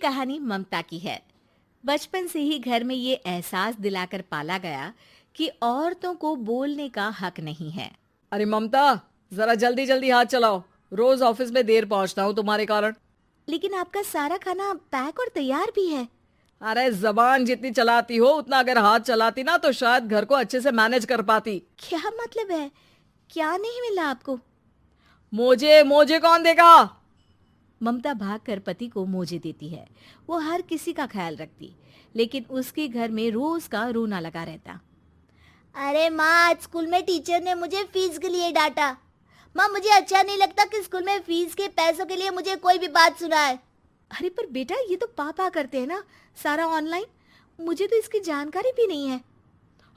कहानी ममता की है। बचपन से ही घर में ये एहसास दिलाकर पाला गया कि औरतों को बोलने का हक नहीं है। अरे ममता, जरा जल्दी जल्दी हाथ चलाओ। रोज ऑफिस में देर पहुंचता हूँ तुम्हारे कारण। लेकिन आपका सारा खाना पैक और तैयार भी है। अरे जबान जितनी चलाती हो उतना अगर हाथ चलाती ना तो शायद घर को अच्छे से मैनेज कर पाती। क्या मतलब है? क्या नहीं मिला आपको? मोजे मोजे कौन देगा? ममता भागकर पति को मोजे देती है। वो हर किसी का ख्याल रखती, लेकिन उसके घर में रोज का रोना लगा रहता। अरे माँ, आज स्कूल में टीचर ने मुझे फीस के लिए डांटा। माँ, मुझे अच्छा नहीं लगता कि स्कूल में फीस के पैसों के लिए मुझे कोई भी बात सुनाए। अरे पर बेटा, ये तो पापा करते हैं ना, सारा ऑनलाइन। मुझे तो इसकी जानकारी भी नहीं है।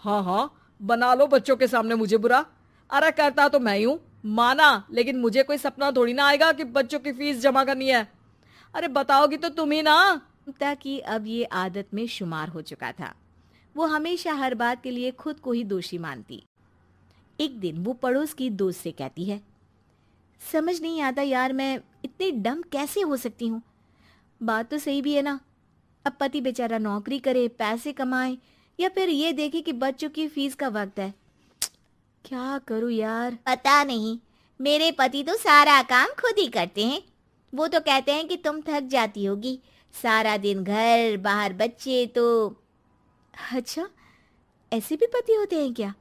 हाँ हाँ, बना लो बच्चों के सामने मुझे बुरा। अरे करता तो मैं ही हूँ, माना, लेकिन मुझे कोई सपना थोड़ी ना आएगा कि बच्चों की फीस जमा करनी है। अरे बताओगी तो तुम ही ना। ममता की अब ये आदत में शुमार हो चुका था। वो हमेशा हर बात के लिए खुद को ही दोषी मानती। एक दिन वो पड़ोस की दोस्त से कहती है, समझ नहीं आता यार, मैं इतनी डम कैसे हो सकती हूँ। बात तो सही भी है ना। अब पति बेचारा नौकरी करे, पैसे कमाए, या फिर ये देखे कि बच्चों की फीस का वक्त है। क्या करूँ यार। पता नहीं, मेरे पति तो सारा काम खुद ही करते हैं। वो तो कहते हैं कि तुम थक जाती होगी, सारा दिन घर बाहर बच्चे। तो अच्छा, ऐसे भी पति होते हैं क्या?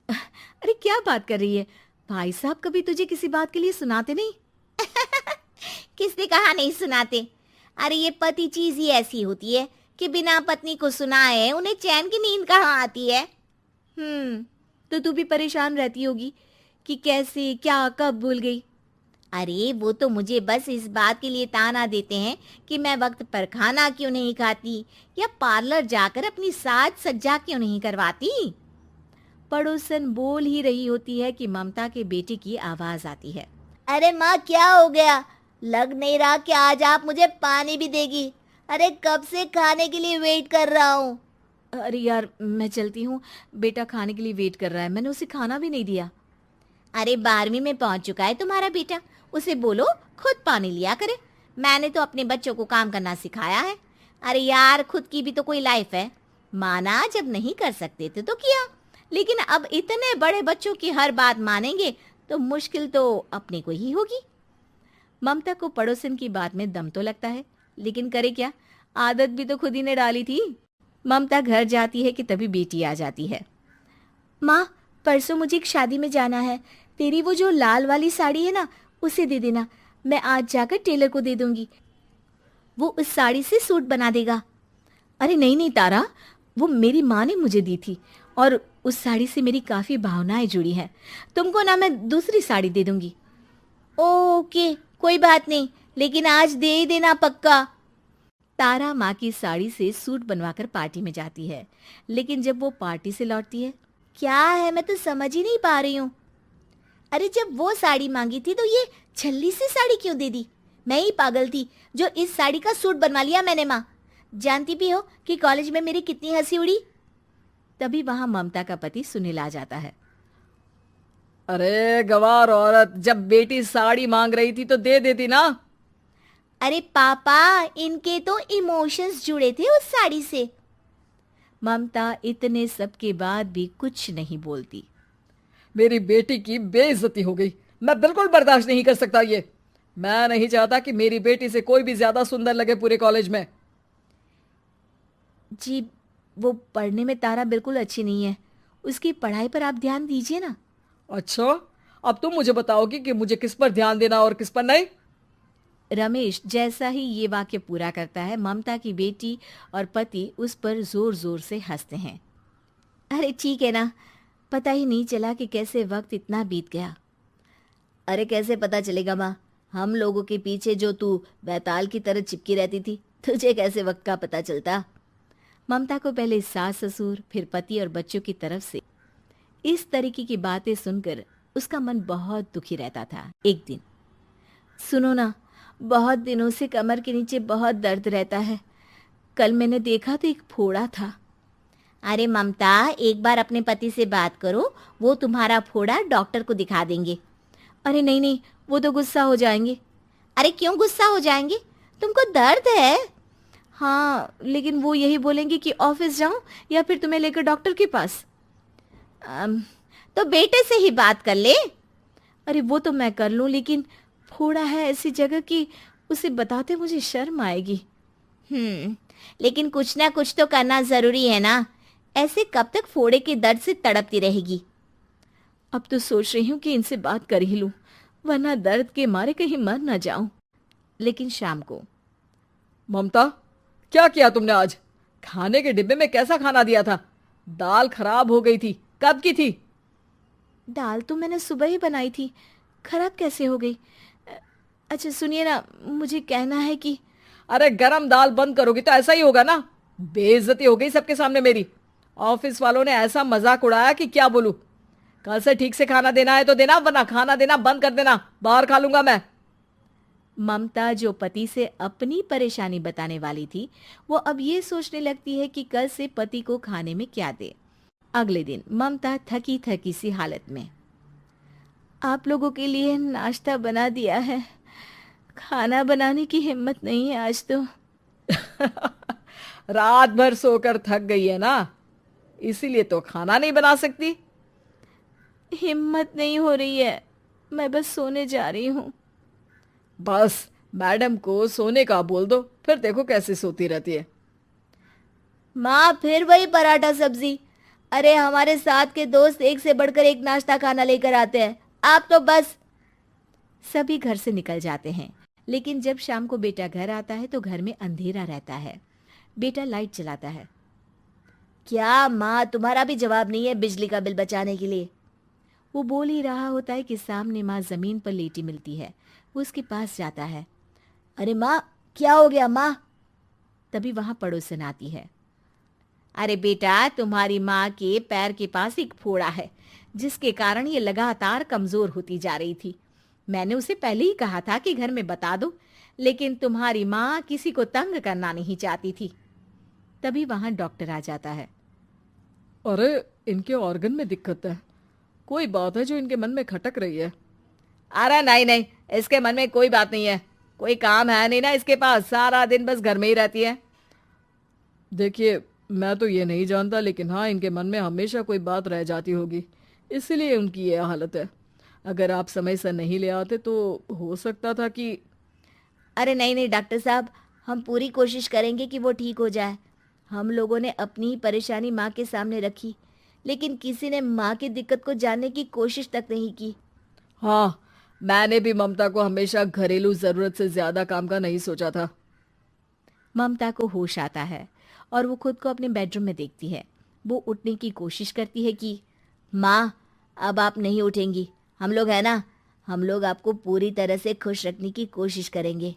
अरे क्या बात कर रही है? भाई साहब कभी तुझे किसी बात के लिए सुनाते नहीं? किसने कहा नहीं सुनाते? अरे ये पति चीज ही ऐसी होती है कि बिना पत्नी को सुनाए उन्हें चैन की नींद कहाँ आती है। तो तू भी परेशान रहती होगी कि कैसे, क्या, कब भूल गई। अरे वो तो मुझे बस इस बात के लिए ताना देते हैं कि मैं वक्त पर खाना क्यों नहीं खाती या पार्लर जाकर अपनी साज सज्जा क्यों नहीं करवाती। पड़ोसन बोल ही रही होती है कि ममता के बेटे की आवाज आती है। अरे माँ, क्या हो गया? लग नहीं रहा कि आज आप मुझे पानी भी देगी। अरे कब से खाने के लिए वेट कर रहा हूँ। अरे यार, मैं चलती हूँ, बेटा खाने के लिए वेट कर रहा है, मैंने उसे खाना भी नहीं दिया। अरे 12वीं में पहुंच चुका है तुम्हारा बेटा, उसे बोलो खुद पानी लिया करे। मैंने तो अपने बच्चों को काम करना सिखाया है। अरे यार, खुद की भी तो कोई लाइफ है। माना जब नहीं कर सकते थे तो किया, लेकिन अब इतने बड़े बच्चों की हर बात मानेंगे तो मुश्किल तो अपने को ही होगी। ममता को पड़ोसन की बात में दम तो लगता है, लेकिन करे क्या, आदत भी तो खुद ही ने डाली थी। ममता घर जाती है कि तभी बेटी आ जाती है। माँ, परसों मुझे एक शादी में जाना है। तेरी वो जो लाल वाली साड़ी है ना, उसे दे देना। मैं आज जाकर टेलर को दे दूंगी, वो उस साड़ी से सूट बना देगा। अरे नहीं नहीं तारा, वो मेरी माँ ने मुझे दी थी और उस साड़ी से मेरी काफ़ी भावनाएं जुड़ी हैं। तुमको ना मैं दूसरी साड़ी दे दूंगी। ओके, कोई बात नहीं, लेकिन आज दे ही देना पक्का। तारा माँ की साड़ी से सूट बनवाकर पार्टी में जाती है, लेकिन जब वो पार्टी से लौटती है, क्या है, मैं तो समझ ही नहीं पा रही हूँ। अरे जब वो साड़ी मांगी थी तो ये छल्ली सी साड़ी क्यों दे दी? मैं ही पागल थी जो इस साड़ी का सूट बनवा लिया मैंने। माँ, जानती भी हो कि कॉलेज में मेरी कितनी हंसी उड़ी। तभी वहां ममता का पति सुनील आ जाता है। अरे गवार औरत, जब बेटी साड़ी मांग रही थी तो दे देती ना। अरे पापा, इनके तो इमोशंस जुड़े थे उस साड़ी से। ममता इतने सब के बाद भी कुछ नहीं बोलती। मेरी बेटी की बेइज्जती हो गई, मैं बिल्कुल बर्दाश्त नहीं कर सकता ये। मैं नहीं चाहता कि मेरी बेटी से कोई भी ज्यादा सुंदर लगे पूरे कॉलेज में। जी, वो पढ़ने में तारा बिल्कुल अच्छी नहीं है, उसकी पढ़ाई पर आप ध्यान दीजिए ना। अच्छा, अब तुम मुझे बताओगी कि मुझे किस पर ध्यान देना और किस पर नहीं। रमेश जैसा ही ये वाक्य पूरा करता है, ममता की बेटी और पति उस पर जोर जोर से हंसते हैं। अरे ठीक है ना, पता ही नहीं चला कि कैसे वक्त इतना बीत गया। अरे कैसे पता चलेगा माँ, हम लोगों के पीछे जो तू बैताल की तरह चिपकी रहती थी, तुझे कैसे वक्त का पता चलता। ममता को पहले सास ससुर, फिर पति और बच्चों की तरफ से इस तरीके की बातें सुनकर उसका मन बहुत दुखी रहता था। एक दिन, सुनो ना, बहुत दिनों से कमर के नीचे बहुत दर्द रहता है। कल मैंने देखा तो एक फोड़ा था। अरे ममता, एक बार अपने पति से बात करो, वो तुम्हारा फोड़ा डॉक्टर को दिखा देंगे। अरे नहीं नहीं, वो तो गुस्सा हो जाएंगे। अरे क्यों गुस्सा हो जाएंगे? तुमको दर्द है, हाँ, लेकिन वो यही बोलेंगे कि ऑफिस जाऊं या फिर तुम्हें लेकर डॉक्टर के पास। तो बेटे से ही बात कर ले। अरे वो तो मैं कर लूं, लेकिन फोड़ा है ऐसी जगह कि उसे बताते मुझे शर्म आएगी। लेकिन कुछ ना कुछ तो करना जरूरी है ना, ऐसे कब तक फोड़े के दर्द से तड़पती रहेगी। अब तो सोच रही हूँ कि इनसे बात कर ही लूं, वरना दर्द के मारे कहीं मर ना जाऊं। लेकिन शाम को, ममता, क्या किया तुमने आज? खाने के डिब्बे में कैसा खाना दिया था? दाल खराब हो गई थी। कब की थी? दाल तो मैंने सुबह ही बनाई थी, खराब कैसे हो गई? अच्छा सुनिए ना, मुझे कहना है कि अरे गरम दाल बंद करोगी तो ऐसा ही होगा ना। बेइज्जती हो गई सबके सामने मेरी। ऑफिस वालों ने ऐसा मजाक उड़ाया कि क्या बोलूं। कल से ठीक से खाना देना है तो देना, वरना खाना देना बंद कर देना। बाहर खा लूंगा मैं। ममता, जो पति से अपनी परेशानी बताने वाली थी, वो अब ये सोचने लगती है कि कल से पति को खाने में क्या दे। अगले दिन ममता थकी थकी सी हालत में, आप लोगों के लिए नाश्ता बना दिया है, खाना बनाने की हिम्मत नहीं है आज तो। रात भर सोकर थक गई है ना, इसीलिए तो खाना नहीं बना सकती। हिम्मत नहीं हो रही है, मैं बस सोने जा रही हूँ। बस मैडम को सोने का बोल दो, फिर देखो कैसे सोती रहती है। माँ फिर वही पराठा सब्जी। अरे हमारे साथ के दोस्त एक से बढ़कर एक नाश्ता खाना लेकर आते हैं, आप तो बस। सभी घर से निकल जाते हैं, लेकिन जब शाम को बेटा घर आता है तो घर में अंधेरा रहता है। बेटा लाइट जलाता है। क्या माँ, तुम्हारा भी जवाब नहीं है बिजली का बिल बचाने के लिए? वो बोल ही रहा होता है कि सामने माँ जमीन पर लेटी मिलती है। वो उसके पास जाता है। अरे माँ, क्या हो गया माँ? तभी वहां पड़ोसन आती है। अरे बेटा, तुम्हारी माँ के पैर के पास एक फोड़ा है, जिसके कारण ये लगातार कमजोर होती जा रही थी। मैंने उसे पहले ही कहा था कि घर में बता दो, लेकिन तुम्हारी माँ किसी को तंग करना नहीं चाहती थी। तभी वहां डॉक्टर आ जाता है। अरे इनके ऑर्गन में दिक्कत है, कोई बात है जो इनके मन में खटक रही है। अरे नहीं नहीं, इसके मन में कोई बात नहीं है। कोई काम है नहीं ना इसके पास, सारा दिन बस घर में ही रहती है। देखिए, मैं तो ये नहीं जानता, लेकिन हाँ, इनके मन में हमेशा कोई बात रह जाती होगी, इसीलिए उनकी ये हालत है। अगर आप समय से नहीं ले आते तो हो सकता था कि। अरे नहीं नहीं डॉक्टर साहब, हम पूरी कोशिश करेंगे कि वो ठीक हो जाए। हम लोगों ने अपनी ही परेशानी माँ के सामने रखी, लेकिन किसी ने माँ की दिक्कत को जानने की कोशिश तक नहीं की। हाँ, मैंने भी ममता को हमेशा घरेलू जरूरत से ज्यादा काम का नहीं सोचा था। ममता को होश आता है और वो खुद को अपने बेडरूम में देखती है। वो उठने की कोशिश करती है कि माँ, अब आप नहीं उठेंगी, हम लोग है ना, हम लोग आपको पूरी तरह से खुश रखने की कोशिश करेंगे।